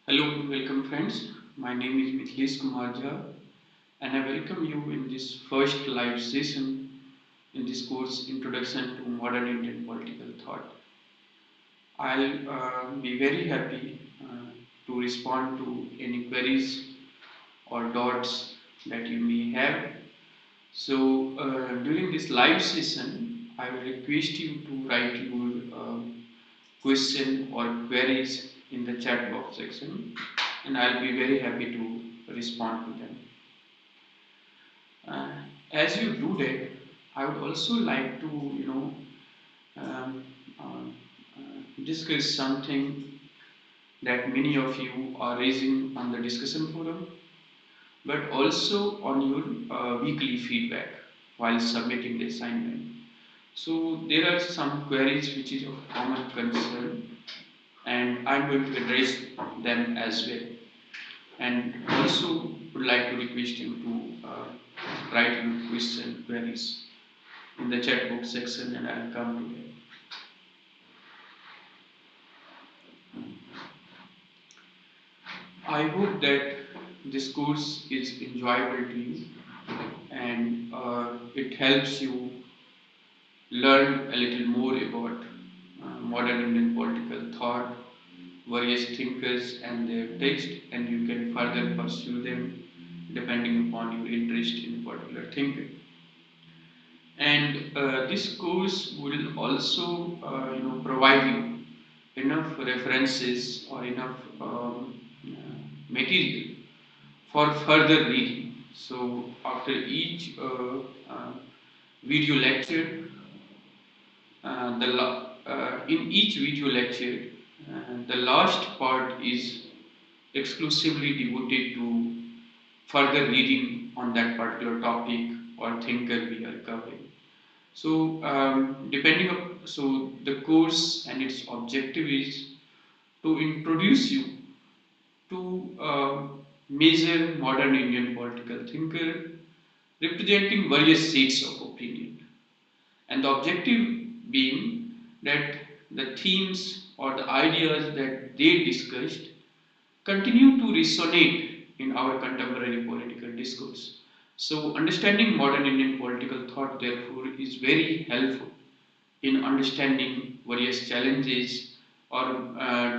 Hello and welcome friends. My name is Mithilesh Kumar and I welcome you in this first live session in this course Introduction to Modern Indian Political Thought. I'll be very happy to respond to any queries or doubts that you may have. So during this live session, I will request you to write your question or queries in the chat box section, and I'll be very happy to respond to them. Uh, as you do that, I would also like to, um, discuss something that many of you are raising on the discussion forum, but also on your weekly feedback while submitting the assignment. So there are some queries which is of common concern, and I'm going to address them as well. And also would like to request you to write your question queries in the chat box section, and I'll come to them. I hope that this course is enjoyable to you and it helps you learn a little more about modern Indian political thought, various thinkers and their text, and you can further pursue them depending upon your interest in a particular thinker. And this course will also provide you enough references or enough material for further reading. So after each video lecture, in each video lecture, the last part is exclusively devoted to further reading on that particular topic or thinker we are covering. So, so the course and its objective is to introduce you to major modern Indian political thinker representing various shades of opinion, and the objective being that the themes or the ideas that they discussed continue to resonate in our contemporary political discourse. So, understanding modern Indian political thought, therefore, is very helpful in understanding various challenges or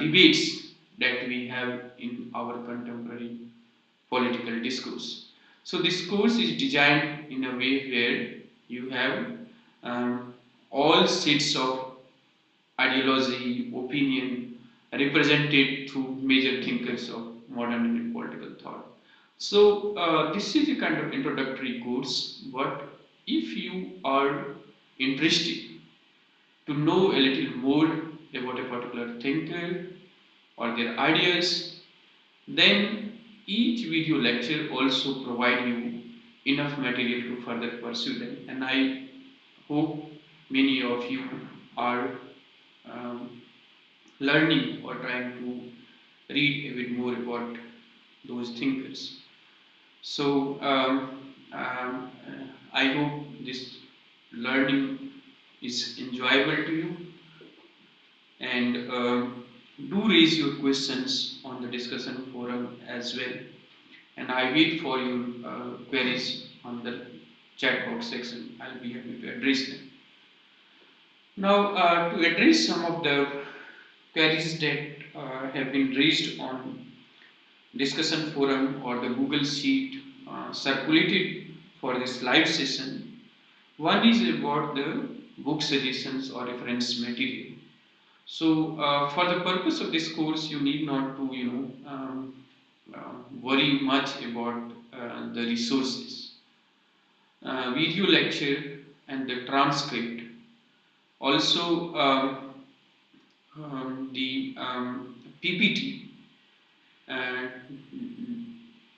debates that we have in our contemporary political discourse. So, this course is designed in a way where you have all sets of ideology, opinion represented through major thinkers of modern Indian political thought. So, this is a kind of introductory course, but if you are interested to know a little more about a particular thinker or their ideas, then each video lecture also provide you enough material to further pursue them. And I hope many of you are um, learning or trying to read a bit more about those thinkers. So I hope this learning is enjoyable to you, and do raise your questions on the discussion forum as well, and I wait for your queries on the chat box section. I'll be happy to address them. Now, to address some of the queries that have been raised on discussion forum or the Google Sheet circulated for this live session, one is about the book suggestions or reference material. So, for the purpose of this course, you need not to, worry much about the resources. Video lecture and the transcript. Also, the PPT uh,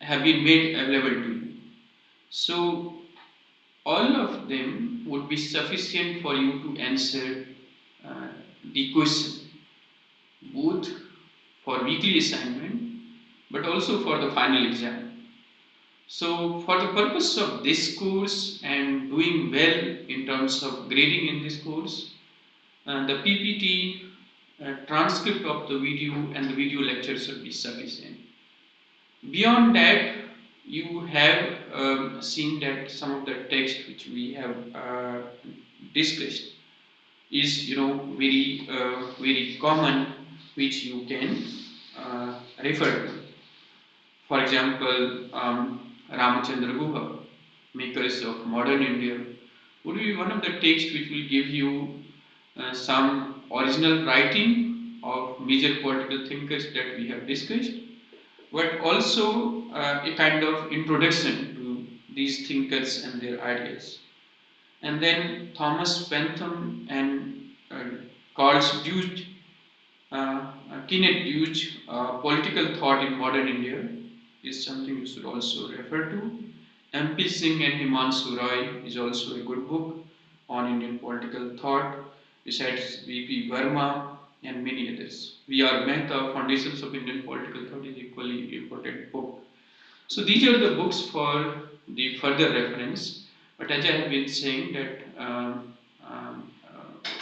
have been made available to you. So, all of them would be sufficient for you to answer uh, the question, both for weekly assignment but also for the final exam. So, for the purpose of this course and doing well in terms of grading in this course, the PPT transcript of the video and the video lecture should be sufficient. Beyond that, you have seen that some of the text which we have discussed is very common, which you can refer to. For example, Ramachandra Guha, makers of modern India, would be one of the texts which will give you some original writing of major political thinkers that we have discussed, but also a kind of introduction to these thinkers and their ideas. And then Thomas Bentham and Carl Deuce, Kenneth Deuce, Political Thought in Modern India is something you should also refer to. M.P. Singh and Himanshu Roy is also a good book on Indian political thought, besides V.P. Verma and many others. V.R. Mehta, Foundations of Indian Political Thought is equally important book. So these are the books for the further reference. But as I have been saying that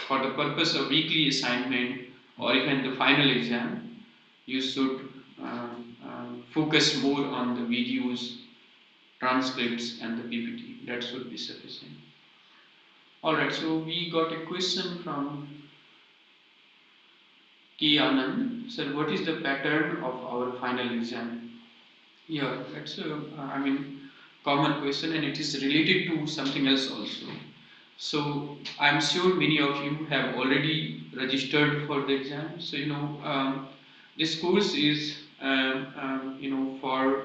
for the purpose of weekly assignment or even the final exam, you should focus more on the videos, transcripts and the PPT. That should be sufficient. Alright, so we got a question from K. Anand. Sir, what is the pattern of our final exam? Yeah, that's a, common question, and it is related to something else also. So I'm sure many of you have already registered for the exam. So this course is for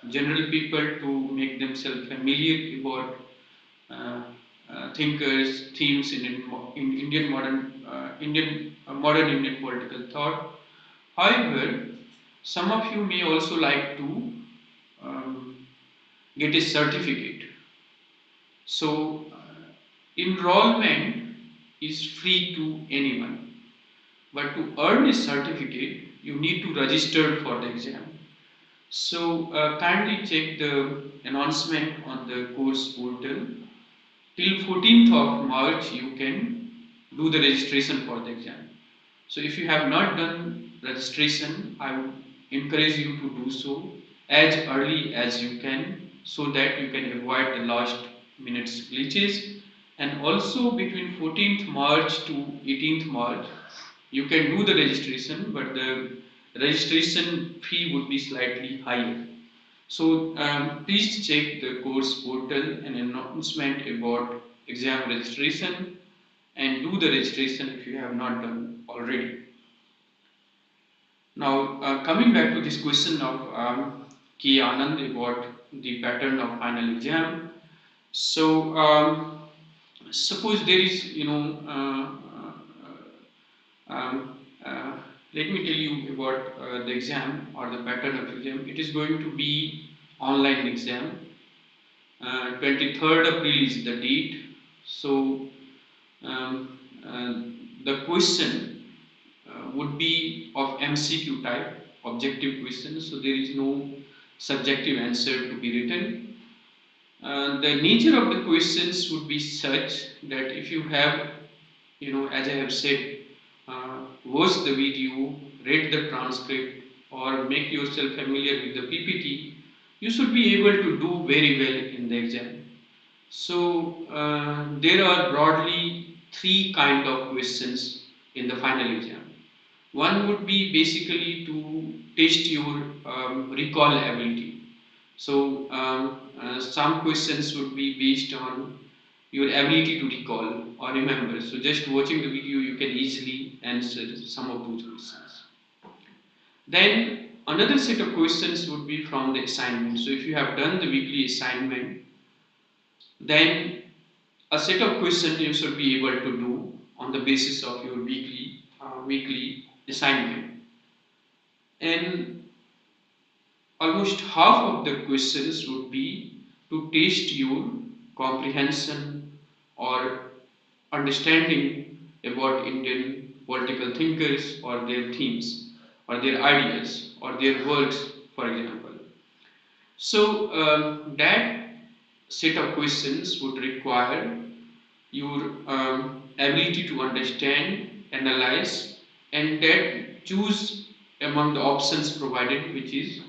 general people to make themselves familiar about thinkers, themes in Indian modern Indian political thought. However, some of you may also like to get a certificate. So, enrollment is free to anyone, but to earn a certificate, you need to register for the exam. So, kindly check the announcement on the course portal. Till 14th of March, you can do the registration for the exam. So, if you have not done registration, I would encourage you to do so as early as you can, so that you can avoid the last minutes glitches. And also between 14th March to 18th March, you can do the registration, but the registration fee would be slightly higher. So please check the course portal and announcement about exam registration, and do the registration if you have not done already. Now coming back to this question of K. Anand about the pattern of final exam. So suppose there is let me tell you about the exam or the pattern of exam. It is going to be online exam. 23rd April is the date. So the question would be of MCQ type, objective questions. So there is no subjective answer to be written. The nature of the questions would be such that if you have, as I have said, watch the video, read the transcript, or make yourself familiar with the PPT, you should be able to do very well in the exam. So there are broadly three kind of questions in the final exam. One would be basically to test your recall ability. So some questions would be based on your ability to recall or remember. So just watching the video, you can easily answer some of those questions. Then another set of questions would be from the assignment. So if you have done the weekly assignment, then a set of questions you should be able to do on the basis of your weekly assignment. And almost half of the questions would be to test your comprehension or understanding about Indian political thinkers or their themes or their ideas or their works, for example. So that set of questions would require your ability to understand analyze, and then choose among the options provided which is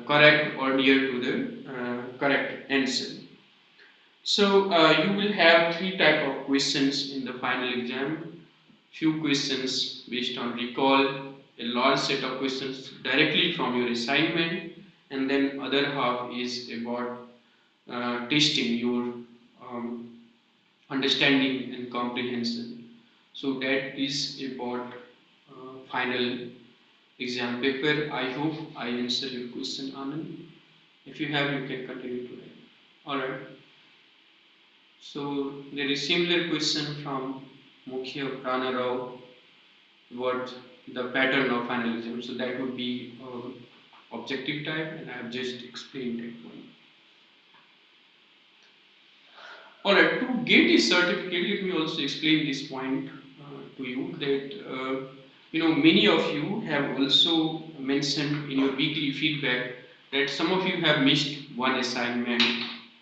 correct or near to the correct answer. So you will have three type of questions in the final exam. Few questions based on recall, a large set of questions directly from your assignment, and then other half is about testing your um, understanding and comprehension. So that is about final exam paper. I hope I answer your question, Anand. If you have, you can continue to write. Alright. So there is similar question from Mukhya Prana Rao about the pattern of final exam. So that would be objective type, and I have just explained that one. Alright, to get a certificate, let me also explain this point to you that many of you have also mentioned in your weekly feedback that some of you have missed one assignment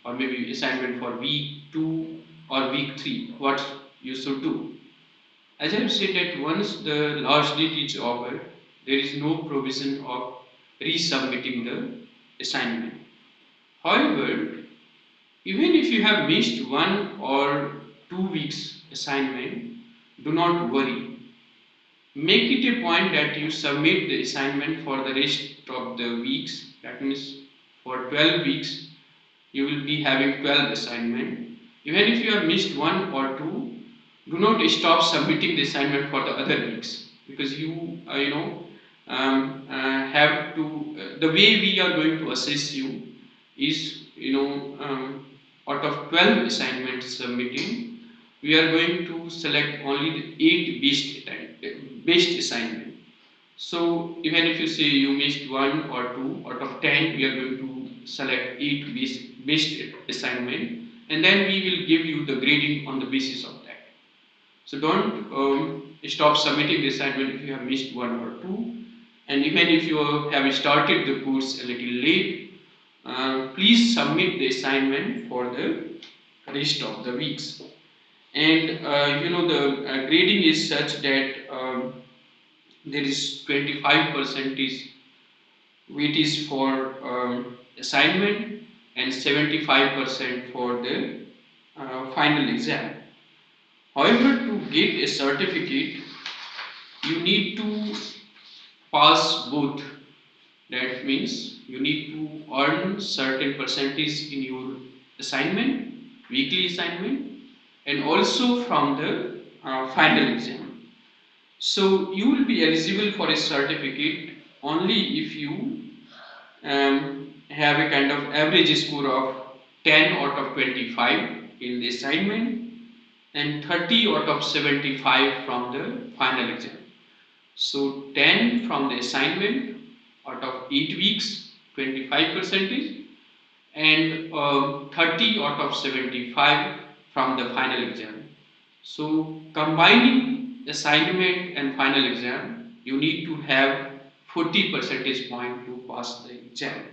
or maybe assignment for week 2 or week 3. What you should do? As I have said that once the last date is over, there is no provision of resubmitting the assignment. However, even if you have missed 1 or 2 weeks assignment, do not worry. Make it a point that you submit the assignment for the rest of the weeks. That means for 12 weeks, you will be having 12 assignment. Even if you have missed 1 or 2, do not stop submitting the assignment for the other weeks, because you have to. The way we are going to assess you is out of 12 assignments submitted, we are going to select only the 8 best assignment. So even if you say you missed 1 or 2 out of 10, we are going to select 8 best assignment, and then we will give you the grading on the basis of that. So don't stop submitting the assignment if you have missed 1 or 2, and even if you have started the course a little late, please submit the assignment for the rest of the weeks. And the grading is such that there is 25% is weightage for assignment and 75% for the final exam. However, to get a certificate, you need to pass both. That means you need to earn certain percentage in your assignment, weekly assignment, and also from the final exam. So you will be eligible for a certificate only if you have a kind of average score of 10 out of 25 in the assignment and 30 out of 75 from the final exam. So 10 from the assignment out of 8 weeks, 25%, and 30 out of 75 from the final exam. So combining assignment and final exam, you need to have 40 percentage point to pass the exam.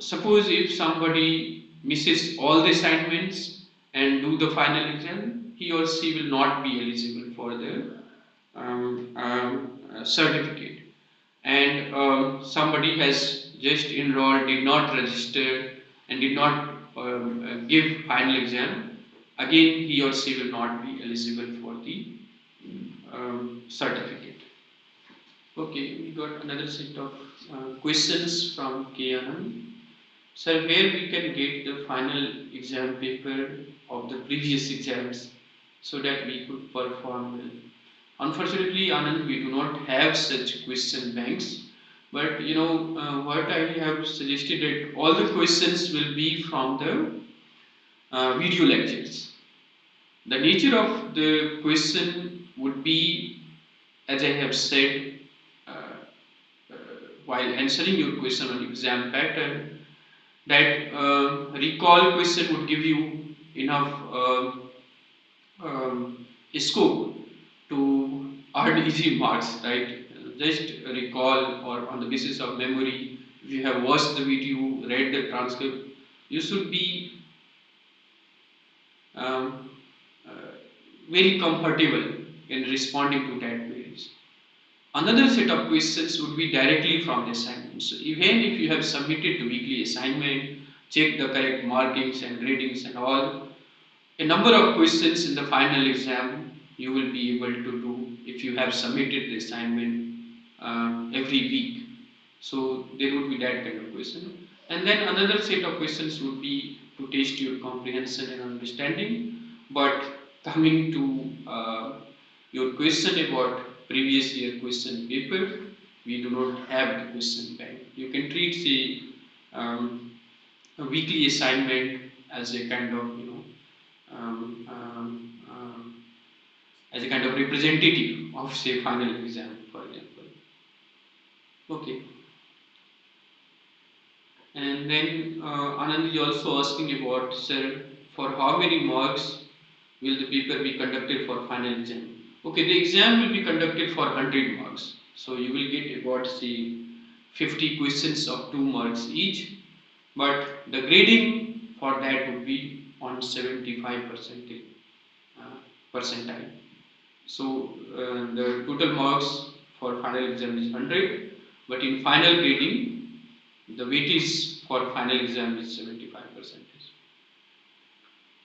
Suppose if somebody misses all the assignments and do the final exam, he or she will not be eligible for the certificate. And somebody has just enrolled, did not register, and did not give final exam, again he or she will not be eligible for the certificate. Okay, we got another set of questions from K. Sir, where we can get the final exam paper of the previous exams so that we could perform well? Unfortunately, Anand, we do not have such question banks. But what I have suggested that all the questions will be from the video lectures. The nature of the question would be, as I have said, while answering your question on exam pattern, that recall question would give you enough scope to earn easy marks, right? Just recall or on the basis of memory. If you have watched the video, read the transcript, you should be um, very comfortable in responding to that queries. Another set of questions would be directly from the assignment. So even if you have submitted the weekly assignment, check the correct markings and gradings and all, a number of questions in the final exam you will be able to do if you have submitted the assignment every week. So there would be that kind of question. And then another set of questions would be to test your comprehension and understanding. But coming to your question about previous year question paper, we do not have the question bank. You can treat a weekly assignment as a kind of um, um, um, as a kind of representative of say final exam, for example. Okay. And then Anand is also asking about, sir, for how many marks will the paper be conducted for final exam? Okay, the exam will be conducted for 100 marks. So you will get about say 50 questions of 2 marks each, but the grading for that would be on 75 percentile. So the total marks for final exam is 100, but in final grading, the weightage for final exam is 75%.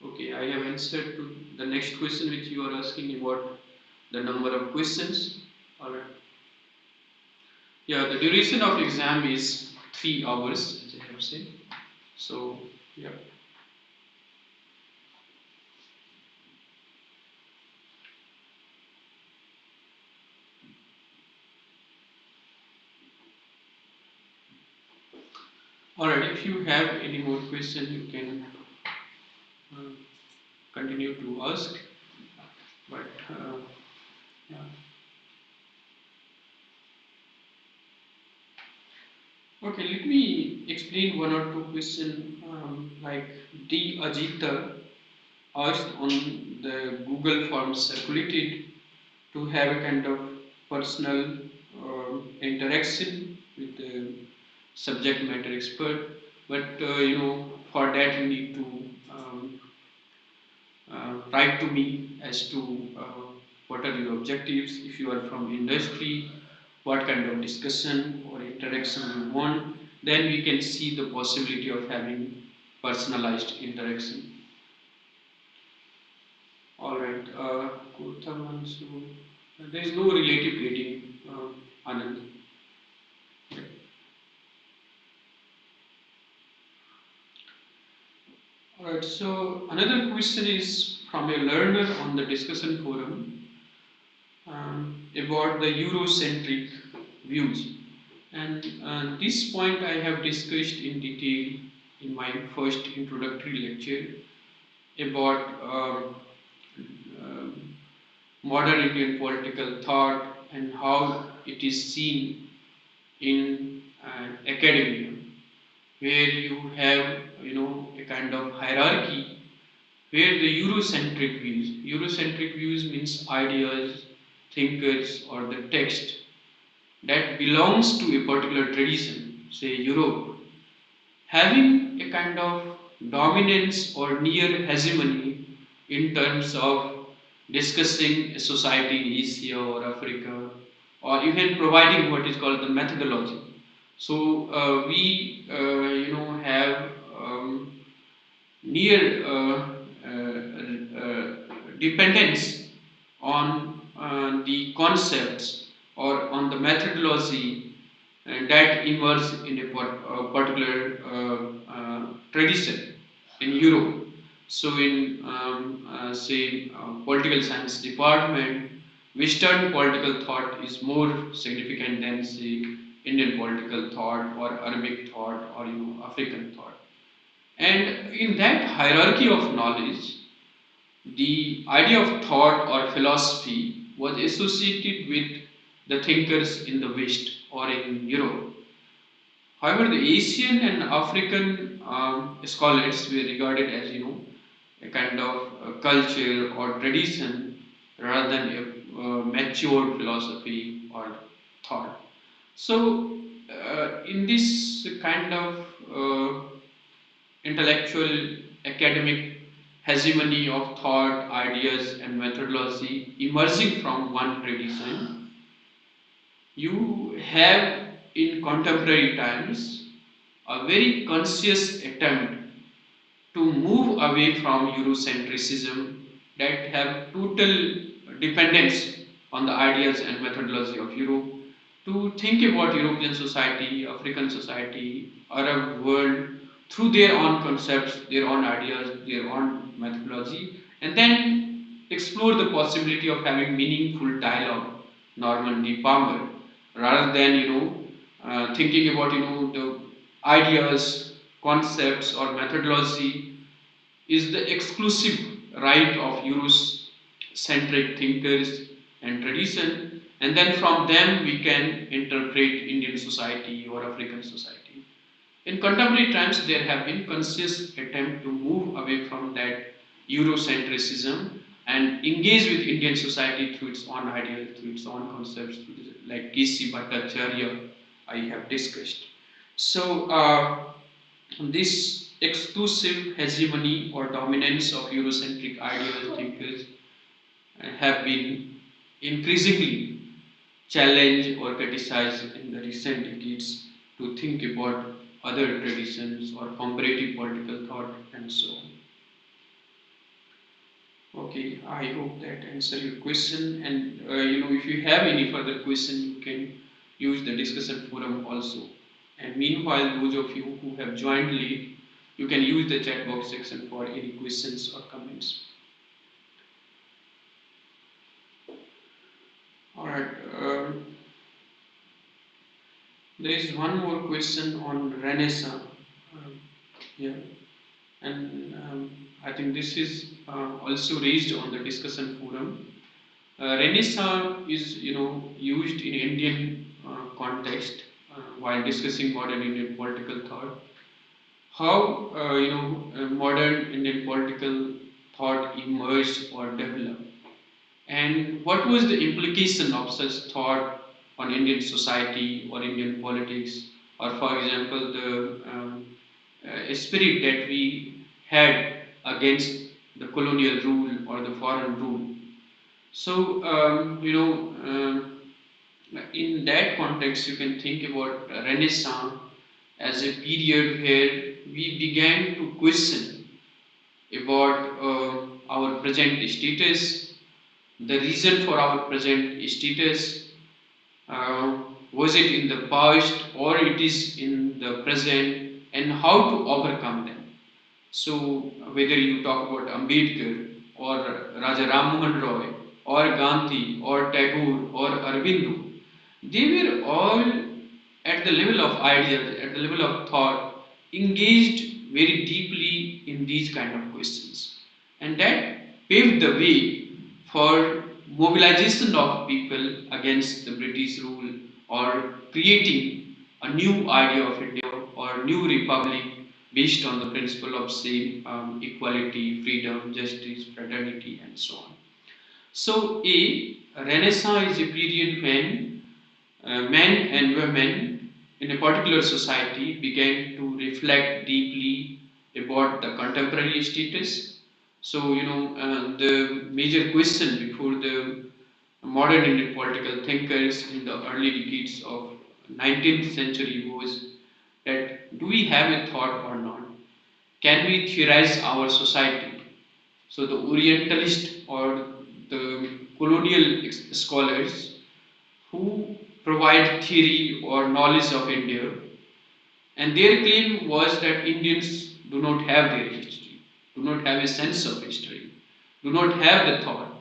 Okay, I have answered to the next question which you are asking about the number of questions. Alright. Yeah, the duration of exam is 3 hours, as I have said. So, yeah. Alright, if you have any more questions, you can uh, continue to ask. But, yeah. Okay, let me explain one or two questions. Like D. Ajita asked on the Google form circulated to have a kind of personal interaction with the subject matter expert, but for that you need to write to me as to what are your objectives. If you are from industry, what kind of discussion or interaction you want, then we can see the possibility of having personalized interaction. Alright, Gautam, so there is no relative grading, Anand. Alright, so another question is from a learner on the discussion forum about the Eurocentric views. And this point I have discussed in detail in my first introductory lecture about modern Indian political thought and how it is seen in academia, where you have a kind of hierarchy where the Eurocentric views means ideas, thinkers, or the text that belongs to a particular tradition, say Europe, having a kind of dominance or near hegemony in terms of discussing a society in Asia or Africa, or even providing what is called the methodology. So we, have near dependence on the concepts or on the methodology that emerge in a particular tradition in Europe. So, in say political science department, Western political thought is more significant than say Indian political thought or Arabic thought or African thought. And in that hierarchy of knowledge, the idea of thought or philosophy was associated with the thinkers in the West or in Europe. However, the Asian and African scholars were regarded as a kind of culture or tradition rather than a matured philosophy or thought. So, in this kind of intellectual academic hegemony of thought, ideas, and methodology emerging from one tradition, you have in contemporary times a very conscious attempt to move away from Eurocentrism that have total dependence on the ideas and methodology of Europe, to think about European society, African society, Arab world through their own concepts, their own ideas, their own methodology, and then explore the possibility of having meaningful dialogue, Normandy Palmer, rather than thinking about the ideas, concepts, or methodology is the exclusive right of Eurocentric thinkers and tradition, and then from them we can interpret Indian society or African society. In contemporary times, there have been conscious attempts to move away from that Eurocentrism and engage with Indian society through its own ideas, through its own concepts, like K.C. Bhattacharya I have discussed. So, this exclusive hegemony or dominance of Eurocentric ideas thinkers have been increasingly challenged or criticized in the recent decades to think about other traditions or comparative political thought and so on. Okay, I hope that answers your question. And if you have any further question, you can use the discussion forum also. And meanwhile, those of you who have joined late, you can use the chat box section for any questions or comments. Alright, there is one more question on Renaissance here, and I think this is also raised on the discussion forum. Renaissance is used in Indian context while discussing modern Indian political thought. How modern Indian political thought emerged or developed, and what was the implication of such thought on Indian society or Indian politics, or for example, the spirit that we had against the colonial rule or the foreign rule. So, in that context, you can think about Renaissance as a period where we began to question about our present status, the reason for our present status, was it in the past or it is in the present, and how to overcome them. So, whether you talk about Ambedkar or Raja Ram Mohan Roy or Gandhi or Tagore or Aurobindo, they were all at the level of ideas, at the level of thought, engaged very deeply in these kind of questions. And that paved the way for mobilization of people against the British rule or creating a new idea of India or new republic based on the principle of same equality, freedom, justice, fraternity, and so on. So, a Renaissance is a period when men and women in a particular society began to reflect deeply about the contemporary status. So, the major question before the modern Indian political thinkers in the early decades of 19th century was that do we have a thought or not? Can we theorize our society? So the Orientalist or the colonial scholars who provide theory or knowledge of India, and their claim was that Indians do not have their history, do not have a sense of history, do not have the thought.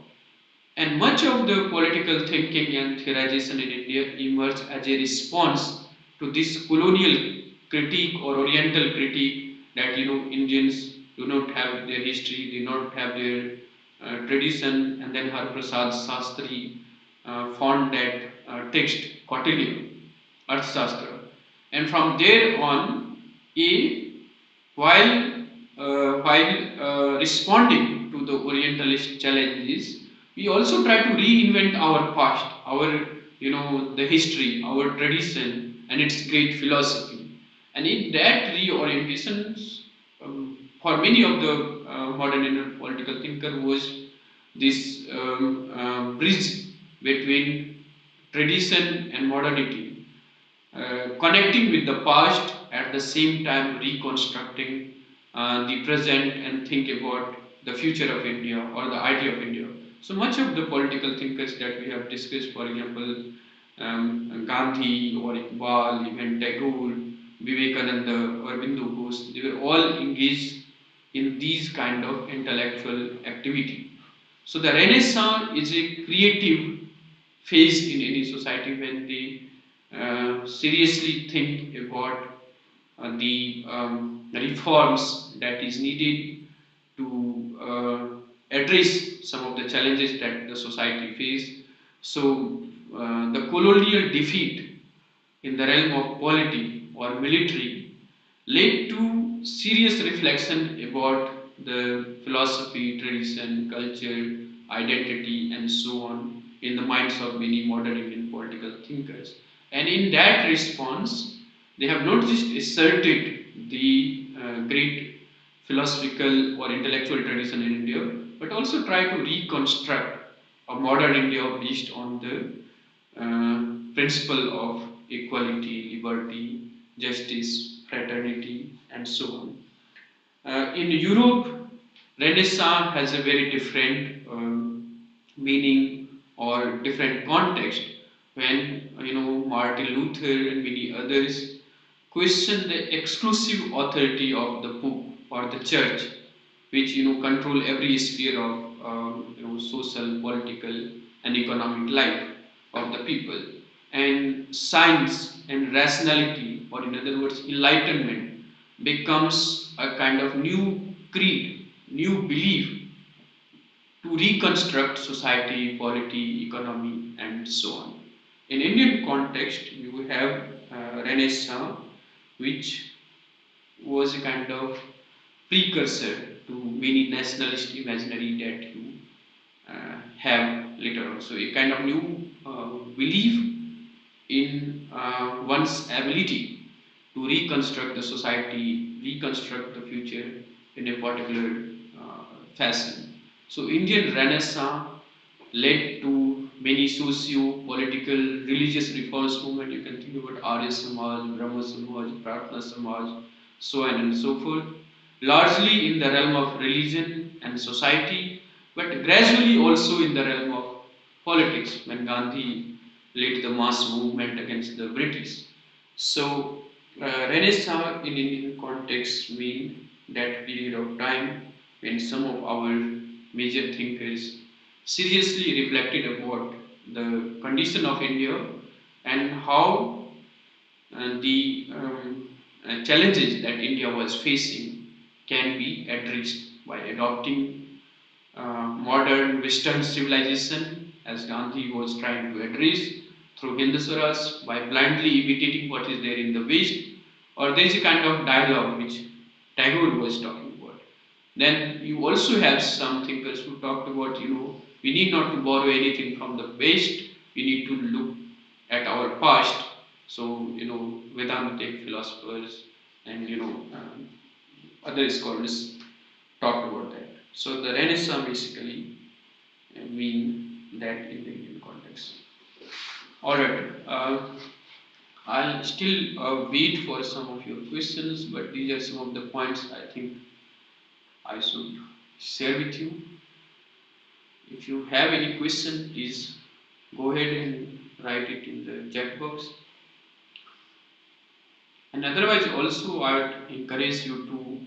And much of the political thinking and theorization in India emerged as a response to this colonial critique or Oriental critique that Indians do not have their history, do not have their tradition, and then Harprasad Sastri found that text Kautilya, Arthashastra, and from there on, while responding to the Orientalist challenges, we also try to reinvent our past, our the history, our tradition, and its great philosophy. And in that reorientation, for many of the modern Indian political thinker was this bridge between tradition and modernity, connecting with the past at the same time reconstructing the present and think about the future of India or the idea of India. So much of the political thinkers that we have discussed, for example, Gandhi or Iqbal, even Tagore, Vivekananda or Bindu Ghosh, they were all engaged in these kind of intellectual activity. So the Renaissance is a creative phase in any society when they seriously think about the reforms that is needed to address some of the challenges that the society face. So the colonial defeat in the realm of polity or military led to serious reflection about the philosophy, tradition, culture, identity, and so on in the minds of many modern Indian political thinkers. And in that response, they have not just asserted the great philosophical or intellectual tradition in India, but also try to reconstruct a modern India based on the principle of equality, liberty, justice, fraternity, and so on. In Europe, Renaissance has a very different meaning or different context when Martin Luther and many others question the exclusive authority of the Pope or the Church, which control every sphere of social, political, and economic life of the people. And science and rationality, or in other words, enlightenment, becomes a kind of new creed, new belief to reconstruct society, polity, economy, and so on. In Indian context, you have Renaissance, which was a kind of precursor to many nationalist imaginary that you have later on. So a kind of new belief in one's ability to reconstruct the society, reconstruct the future in a particular fashion. So Indian Renaissance led to many socio-political, religious reforms movement. You can think about Arya Samaj, Brahma Samaj, Pratna Samaj, so on and so forth. Largely in the realm of religion and society, but gradually also in the realm of politics when Gandhi led the mass movement against the British. So Renaissance in Indian context mean that period of time when some of our major thinkers seriously reflected about the condition of India and how the challenges that India was facing can be addressed by adopting modern Western civilization as Gandhi was trying to address through Hindu Swaraj by blindly imitating what is there in the West, or there is a kind of dialogue which Tagore was talking about. Then you also have some thinkers who talked about, we need not to borrow anything from the West, we need to look at our past. So, Vedantic philosophers and, other scholars talked about that. So the Renaissance basically mean that in the Indian context. Alright, I'll still wait for some of your questions, but these are some of the points I think I should share with you. If you have any question, please go ahead and write it in the chat box. And otherwise, also I would encourage you to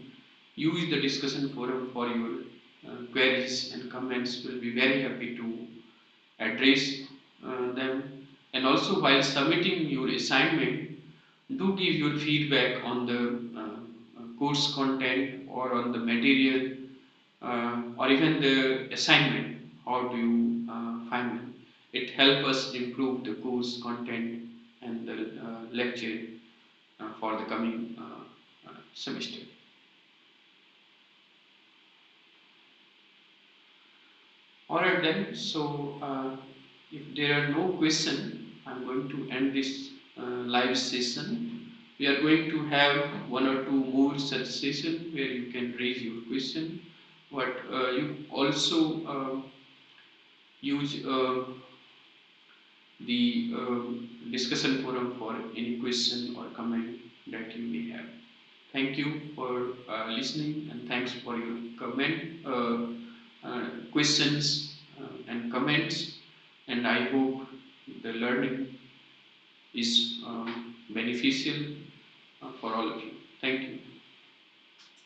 use the discussion forum for your queries and comments. We'll be very happy to address them. And also, while submitting your assignment, do give your feedback on the course content or on the material or even the assignment. How do you find them? It helps us improve the course content and the lecture for the coming semester. Alright then, so if there are no questions, I'm going to end this live session. We are going to have one or two more such sessions where you can raise your question, but you also use the discussion forum for any question or comment that you may have. Thank you for listening, and thanks for your questions and comments. And I hope the learning is beneficial for all of you. Thank you.